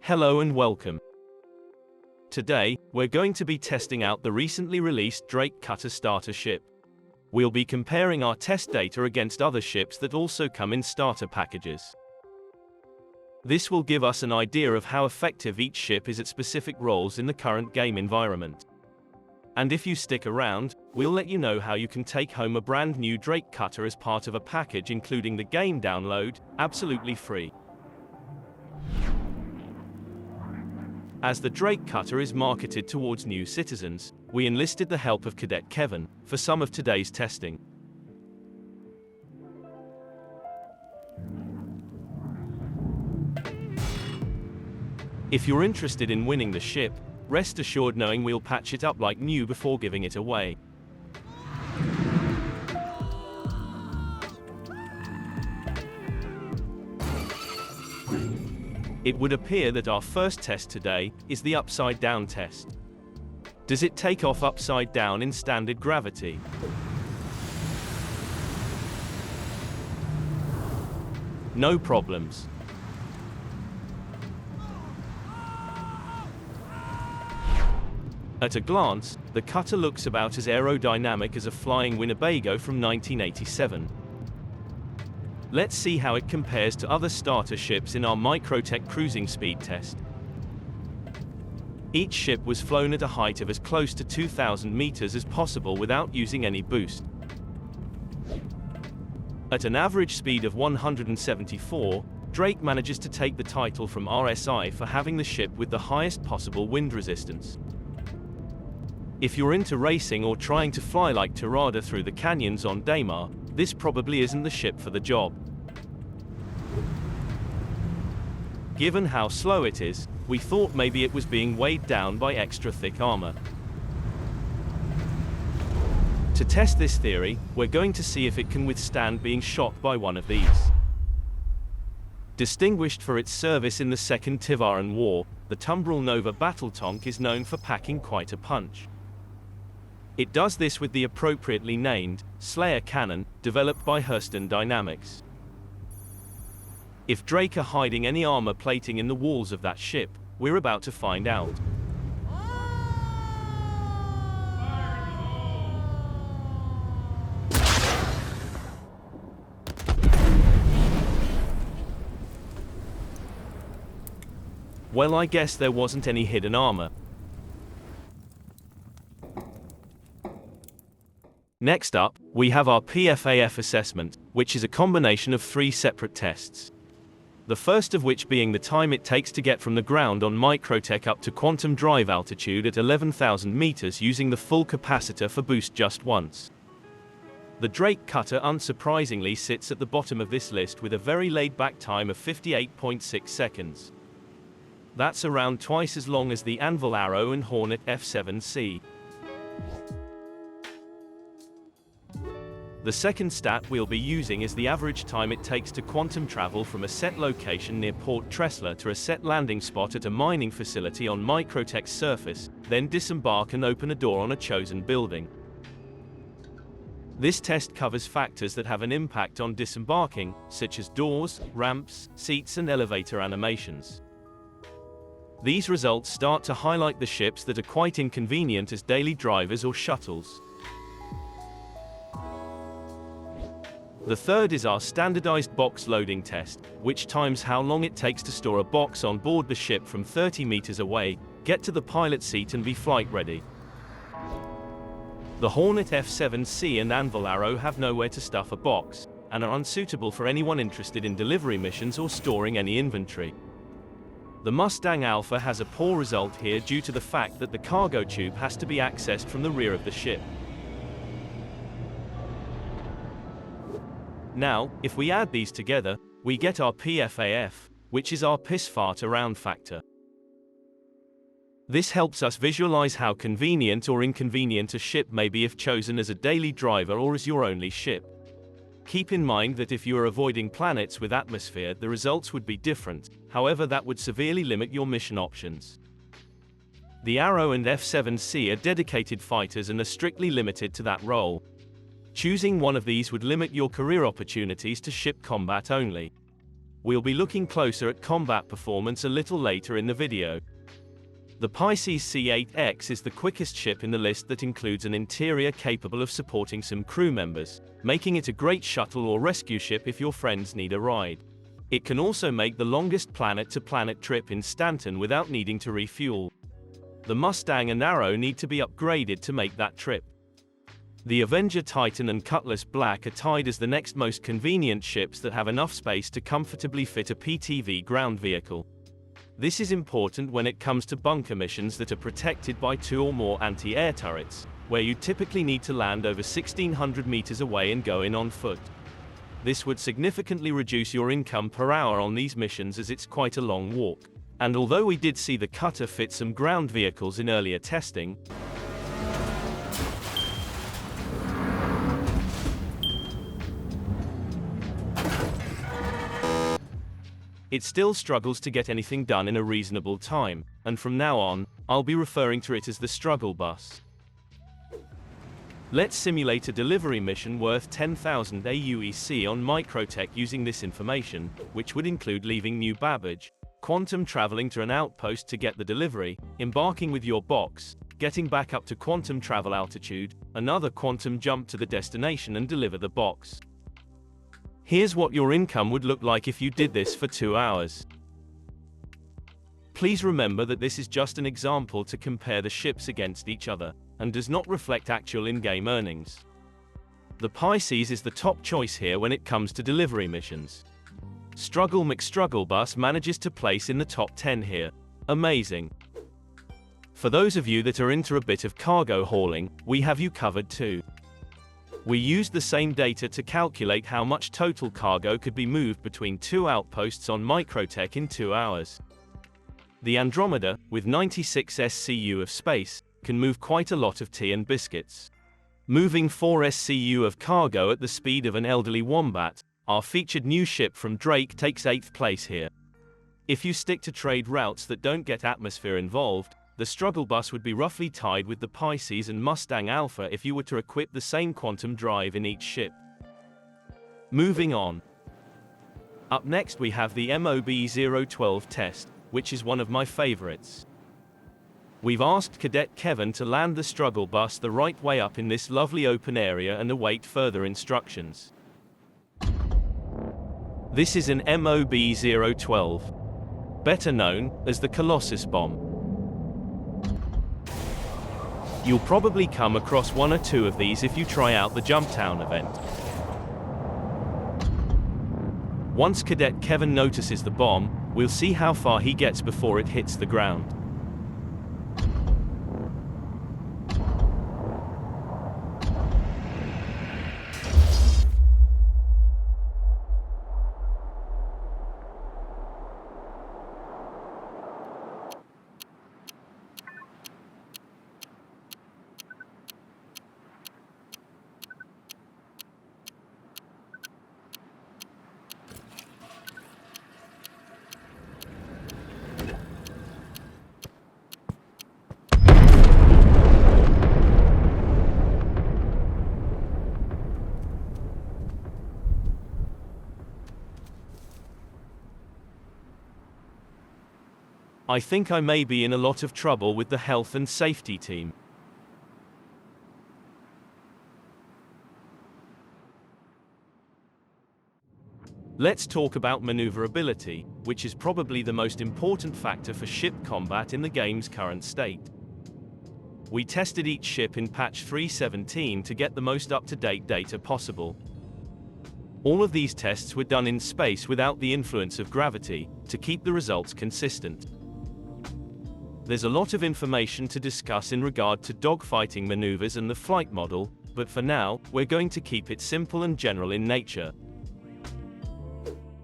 Hello and welcome. Today, we're going to be testing out the recently released Drake Cutter starter ship. We'll be comparing our test data against other ships that also come in starter packages. This will give us an idea of how effective each ship is at specific roles in the current game environment. And if you stick around, we'll let you know how you can take home a brand new Drake Cutter as part of a package including the game download, absolutely free. As the Drake Cutter is marketed towards new citizens, we enlisted the help of Cadet Kevin for some of today's testing. If you're interested in winning the ship, rest assured knowing we'll patch it up like new before giving it away. It would appear that our first test today is the upside down test. Does it take off upside down in standard gravity? No problems. At a glance, the cutter looks about as aerodynamic as a flying Winnebago from 1987. Let's see how it compares to other starter ships in our Microtech Cruising speed test. Each ship was flown at a height of as close to 2,000 meters as possible without using any boost. At an average speed of 174, Drake manages to take the title from RSI for having the ship with the highest possible wind resistance. If you're into racing or trying to fly like Tirada through the canyons on Daymar, this probably isn't the ship for the job. Given how slow it is, we thought maybe it was being weighed down by extra thick armor. To test this theory, we're going to see if it can withstand being shot by one of these. Distinguished for its service in the Second Tivaran War, the Tumbril Nova battle tonk is known for packing quite a punch. It does this with the appropriately named Slayer cannon, developed by Hurston Dynamics. If Drake are hiding any armor plating in the walls of that ship, we're about to find out. Well, I guess there wasn't any hidden armor. Next up, we have our PFAF assessment, which is a combination of 3 separate tests. The first of which being the time it takes to get from the ground on Microtech up to quantum drive altitude at 11,000 meters using the full capacitor for boost just once. The Drake Cutter unsurprisingly sits at the bottom of this list with a very laid-back time of 58.6 seconds. That's around twice as long as the Anvil Arrow and Hornet F7C. The second stat we'll be using is the average time it takes to quantum travel from a set location near Port Tressler to a set landing spot at a mining facility on Microtech's surface, then disembark and open a door on a chosen building. This test covers factors that have an impact on disembarking, such as doors, ramps, seats and elevator animations. These results start to highlight the ships that are quite inconvenient as daily drivers or shuttles. The third is our standardized box loading test, which times how long it takes to store a box on board the ship from 30 meters away, get to the pilot seat and be flight ready. The Hornet F7C and Anvil Arrow have nowhere to stuff a box, and are unsuitable for anyone interested in delivery missions or storing any inventory. The Mustang Alpha has a poor result here due to the fact that the cargo tube has to be accessed from the rear of the ship. Now, if we add these together, we get our PFAF, which is our piss fart around factor. This helps us visualize how convenient or inconvenient a ship may be if chosen as a daily driver or as your only ship. Keep in mind that if you are avoiding planets with atmosphere, the results would be different, however that would severely limit your mission options. The Arrow and F7C are dedicated fighters and are strictly limited to that role. Choosing one of these would limit your career opportunities to ship combat only. We'll be looking closer at combat performance a little later in the video. The Pisces C8X is the quickest ship in the list that includes an interior capable of supporting some crew members, making it a great shuttle or rescue ship if your friends need a ride. It can also make the longest planet-to-planet trip in Stanton without needing to refuel. The Mustang and Arrow need to be upgraded to make that trip. The Avenger Titan and Cutlass Black are tied as the next most convenient ships that have enough space to comfortably fit a PTV ground vehicle. This is important when it comes to bunker missions that are protected by 2 or more anti-air turrets, where you typically need to land over 1,600 meters away and go in on foot. This would significantly reduce your income per hour on these missions as it's quite a long walk. And although we did see the cutter fit some ground vehicles in earlier testing, it still struggles to get anything done in a reasonable time, and from now on, I'll be referring to it as the struggle bus. Let's simulate a delivery mission worth 10,000 AUEC on Microtech using this information, which would include leaving New Babbage, quantum traveling to an outpost to get the delivery, embarking with your box, getting back up to quantum travel altitude, another quantum jump to the destination and deliver the box. Here's what your income would look like if you did this for 2 hours. Please remember that this is just an example to compare the ships against each other, and does not reflect actual in-game earnings. The Pisces is the top choice here when it comes to delivery missions. Struggle McStruggle Bus manages to place in the top 10 here. Amazing. For those of you that are into a bit of cargo hauling, we have you covered too. We used the same data to calculate how much total cargo could be moved between 2 outposts on Microtech in 2 hours. The Andromeda, with 96 SCU of space, can move quite a lot of tea and biscuits. Moving 4 SCU of cargo at the speed of an elderly wombat, our featured new ship from Drake takes 8th place here. If you stick to trade routes that don't get atmosphere involved, the struggle bus would be roughly tied with the Pisces and Mustang Alpha if you were to equip the same quantum drive in each ship. Moving on. Up next we have the MOB-012 test, which is one of my favorites. We've asked Cadet Kevin to land the struggle bus the right way up in this lovely open area and await further instructions. This is an MOB-012, better known as the Colossus bomb. You'll probably come across 1 or 2 of these if you try out the Jumptown event. Once Cadet Kevin notices the bomb, we'll see how far he gets before it hits the ground. I think I may be in a lot of trouble with the health and safety team. Let's talk about maneuverability, which is probably the most important factor for ship combat in the game's current state. We tested each ship in patch 3.17 to get the most up-to-date data possible. All of these tests were done in space without the influence of gravity, to keep the results consistent. There's a lot of information to discuss in regard to dogfighting maneuvers and the flight model, but for now, we're going to keep it simple and general in nature.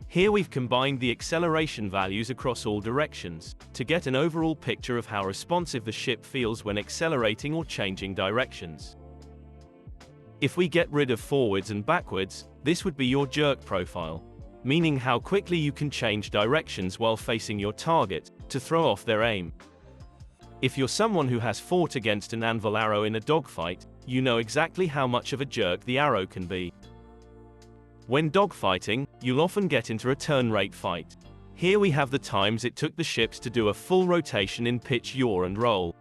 Here we've combined the acceleration values across all directions, to get an overall picture of how responsive the ship feels when accelerating or changing directions. If we get rid of forwards and backwards, this would be your jerk profile, meaning how quickly you can change directions while facing your target, to throw off their aim. If you're someone who has fought against an anvil arrow in a dogfight, you know exactly how much of a jerk the arrow can be. When dogfighting, you'll often get into a turn rate fight. Here we have the times it took the ships to do a full rotation in pitch, yaw and roll.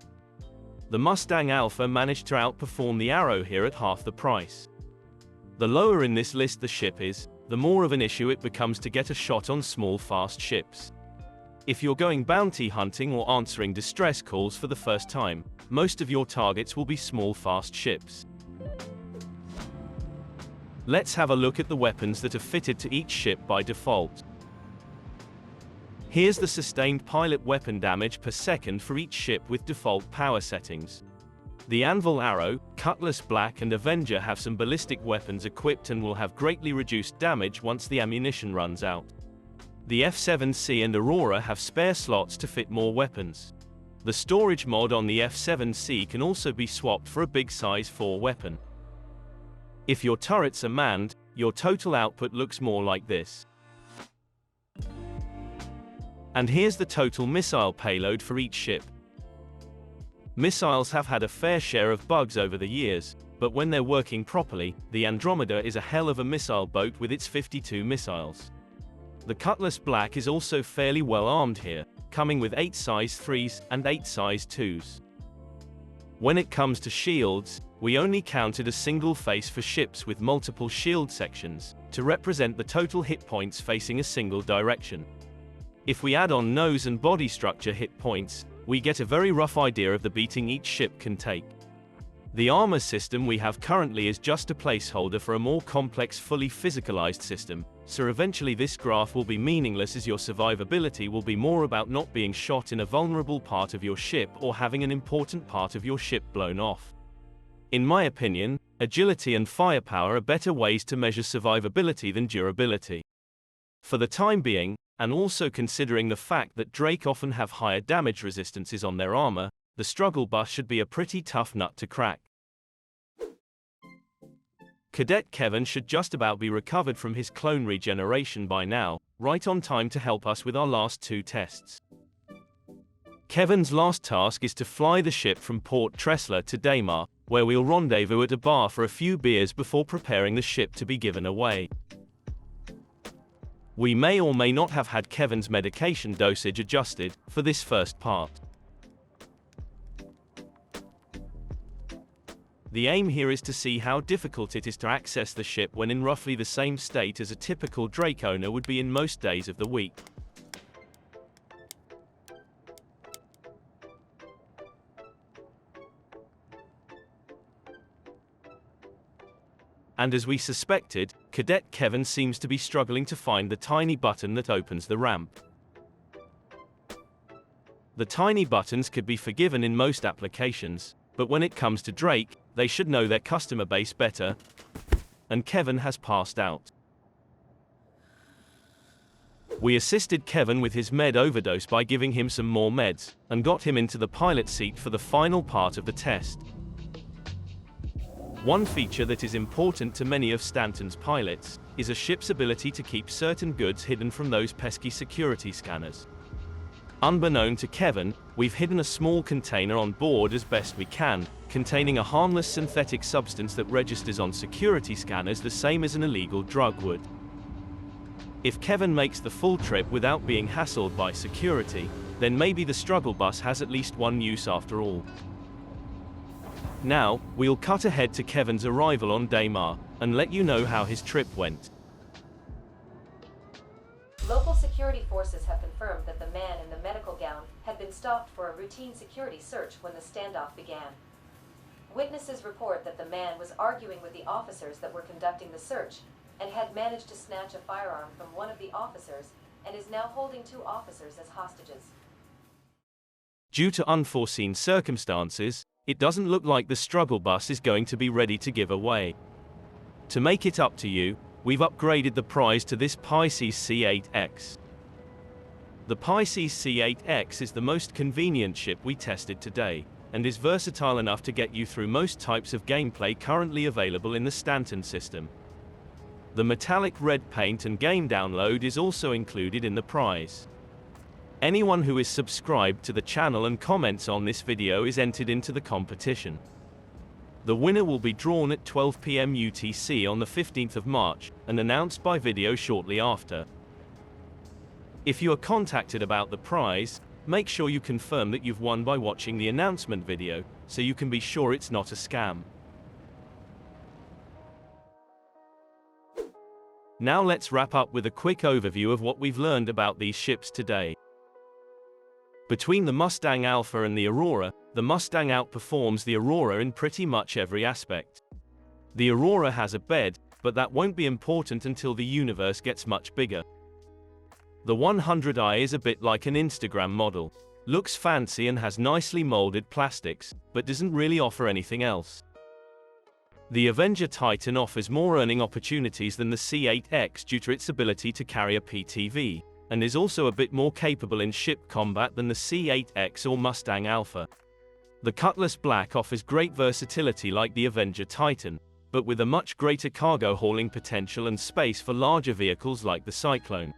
The Mustang Alpha managed to outperform the Arrow here at half the price. The lower in this list the ship is, the more of an issue it becomes to get a shot on small fast ships. If you're going bounty hunting or answering distress calls for the first time, most of your targets will be small fast ships. Let's have a look at the weapons that are fitted to each ship by default. Here's the sustained pilot weapon damage per second for each ship with default power settings. The Anvil Arrow, Cutlass Black and Avenger have some ballistic weapons equipped and will have greatly reduced damage once the ammunition runs out. The F7C and Aurora have spare slots to fit more weapons. The storage mod on the F7C can also be swapped for a big size 4 weapon. If your turrets are manned, your total output looks more like this. And here's the total missile payload for each ship. Missiles have had a fair share of bugs over the years, but when they're working properly, the Andromeda is a hell of a missile boat with its 52 missiles. The Cutlass Black is also fairly well armed here, coming with 8 size 3s and 8 size 2s. When it comes to shields, we only counted a single face for ships with multiple shield sections, to represent the total hit points facing a single direction. If we add on nose and body structure hit points, we get a very rough idea of the beating each ship can take. The armor system we have currently is just a placeholder for a more complex fully physicalized system, so eventually this graph will be meaningless as your survivability will be more about not being shot in a vulnerable part of your ship or having an important part of your ship blown off. In my opinion, agility and firepower are better ways to measure survivability than durability. For the time being, and also considering the fact that Drake often have higher damage resistances on their armor, the struggle bus should be a pretty tough nut to crack. Cadet Kevin should just about be recovered from his clone regeneration by now, right on time to help us with our last 2 tests. Kevin's last task is to fly the ship from Port Tressler to Daymar, where we'll rendezvous at a bar for a few beers before preparing the ship to be given away. We may or may not have had Kevin's medication dosage adjusted for this first part. The aim here is to see how difficult it is to access the ship when in roughly the same state as a typical Drake owner would be in most days of the week. And as we suspected, Cadet Kevin seems to be struggling to find the tiny button that opens the ramp. The tiny buttons could be forgiven in most applications, but when it comes to Drake, they should know their customer base better, and Kevin has passed out. We assisted Kevin with his med overdose by giving him some more meds, and got him into the pilot seat for the final part of the test. One feature that is important to many of Stanton's pilots is a ship's ability to keep certain goods hidden from those pesky security scanners. Unbeknown to Kevin, we've hidden a small container on board as best we can, containing a harmless synthetic substance that registers on security scanners the same as an illegal drug would. If Kevin makes the full trip without being hassled by security, then maybe the struggle bus has at least one use after all. Now, we'll cut ahead to Kevin's arrival on Daymar, and let you know how his trip went. Local security forces have confirmed that the man in the medical gown had been stopped for a routine security search when the standoff began. Witnesses report that the man was arguing with the officers that were conducting the search, and had managed to snatch a firearm from one of the officers, and is now holding 2 officers as hostages. Due to unforeseen circumstances, it doesn't look like the struggle bus is going to be ready to give away. To make it up to you, we've upgraded the prize to this Pisces C8X. The Pisces C8X is the most convenient ship we tested today, and is versatile enough to get you through most types of gameplay currently available in the Stanton system. The metallic red paint and game download is also included in the prize. Anyone who is subscribed to the channel and comments on this video is entered into the competition. The winner will be drawn at 12 p.m. UTC on the 15th of March, and announced by video shortly after. If you are contacted about the prize, make sure you confirm that you've won by watching the announcement video, so you can be sure it's not a scam. Now let's wrap up with a quick overview of what we've learned about these ships today. Between the Mustang Alpha and the Aurora, the Mustang outperforms the Aurora in pretty much every aspect. The Aurora has a bed, but that won't be important until the universe gets much bigger. The 100i is a bit like an Instagram model. Looks fancy and has nicely molded plastics, but doesn't really offer anything else. The Avenger Titan offers more earning opportunities than the C8X due to its ability to carry a PTV, and is also a bit more capable in ship combat than the C8X or Mustang Alpha. The Cutlass Black offers great versatility like the Avenger Titan, but with a much greater cargo hauling potential and space for larger vehicles like the Cyclone.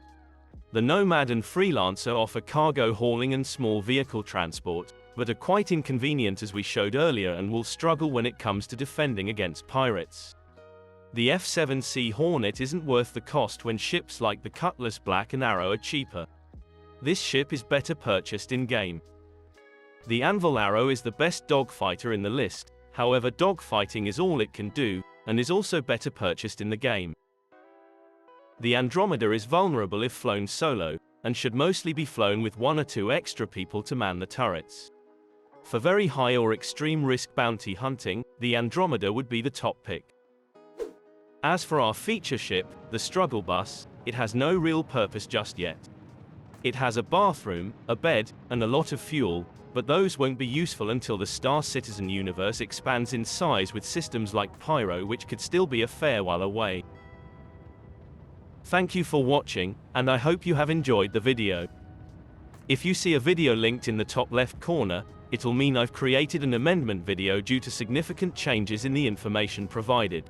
The Nomad and Freelancer offer cargo hauling and small vehicle transport, but are quite inconvenient as we showed earlier and will struggle when it comes to defending against pirates. The F-7C Hornet isn't worth the cost when ships like the Cutlass Black and Arrow are cheaper. This ship is better purchased in-game. The Anvil Arrow is the best dogfighter in the list, however dogfighting is all it can do, and is also better purchased in the game. The Andromeda is vulnerable if flown solo, and should mostly be flown with 1 or 2 extra people to man the turrets. For very high or extreme risk bounty hunting, the Andromeda would be the top pick. As for our feature ship, the Struggle Bus, it has no real purpose just yet. It has a bathroom, a bed, and a lot of fuel, but those won't be useful until the Star Citizen universe expands in size with systems like Pyro, which could still be a fair while away. Thank you for watching, and I hope you have enjoyed the video. If you see a video linked in the top left corner, it'll mean I've created an amendment video due to significant changes in the information provided.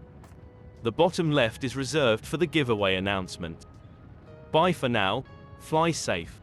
The bottom left is reserved for the giveaway announcement. Bye for now, fly safe.